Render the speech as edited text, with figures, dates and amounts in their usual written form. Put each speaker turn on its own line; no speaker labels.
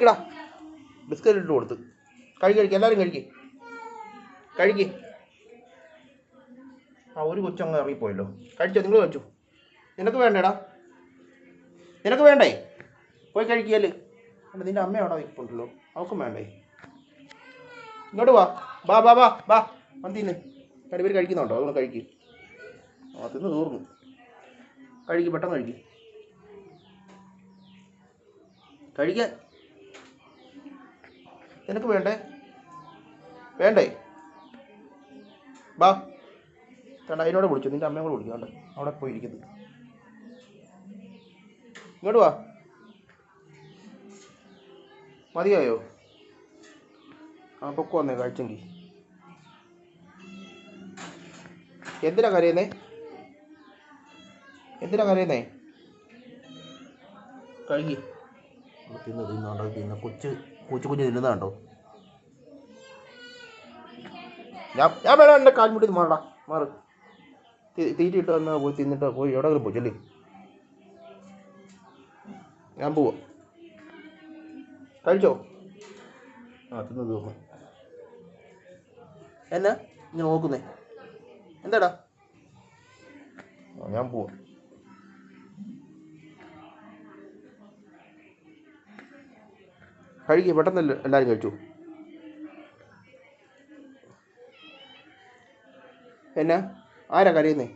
കഴിക്കടാ. Biscuit ഇട്ട് കൊടുത്ത് കഴിക്കുക. എല്ലാവരും കഴിക്ക്. ആ ഒരു കൊച്ചങ്ങ് ഇറങ്ങിപ്പോയല്ലോ. കഴിച്ചോ? നിങ്ങൾ കഴിച്ചു. നിനക്ക് വേണ്ടേടാ? നിനക്ക് വേണ്ടേ? പോയി കഴിക്കല്. അല്ല, നിൻ്റെ അമ്മ അവിടെ ഇരിപ്പുണ്ടല്ലോ, അവൾക്കും വേണ്ടേ? ഇങ്ങോട്ട് വാ. ബാ ബാ ബാ ബാ വന്നിന്ന്. രണ്ടുപേര് കഴിക്കുന്നുണ്ടോ? അതുകൊണ്ട് കഴിക്കും. ആ തിന്ന് തീർന്നു. പെട്ടെന്ന് കഴിക്കാൻ. നിനക്ക് വേണ്ടേ? ബാ. കണ്ട അതിനോട് വിളിച്ചു. നിൻ്റെ അമ്മയും കൂടെ വിളിക്കും. കണ്ട അവിടെ പോയിരിക്കുന്നത്. ഇങ്ങോട്ട് വാ. മതിയായോ? ആ പൊക്കോ വന്നേ കഴിച്ചെങ്കിൽ. എന്തിനാ കരയുന്നേ? കഴുകി തിന്നോണ്ടോ? കൊച്ചു തിന്നുന്നതാണ്ടോ? ഞാൻ വേണം. എൻ്റെ കാൽമുട്ടി മാറ്. തീറ്റിട്ട് വന്നാൽ പോയി തിന്നിട്ട് പോയി എവിടെയെങ്കിലും പോയി ചെല്ലി. ഞാൻ പോവാ. കഴിച്ചോ? ആ തിന്ന് തീർന്നു. എന്നാ ഇങ്ങനെ നോക്കുന്നേ? എന്താടാ? ഞാൻ പോവാ. കഴിക്കുക. പെട്ടെന്ന് എല്ലാവരും കഴിച്ചു. എന്നാ ആരാ കരയുന്നേ?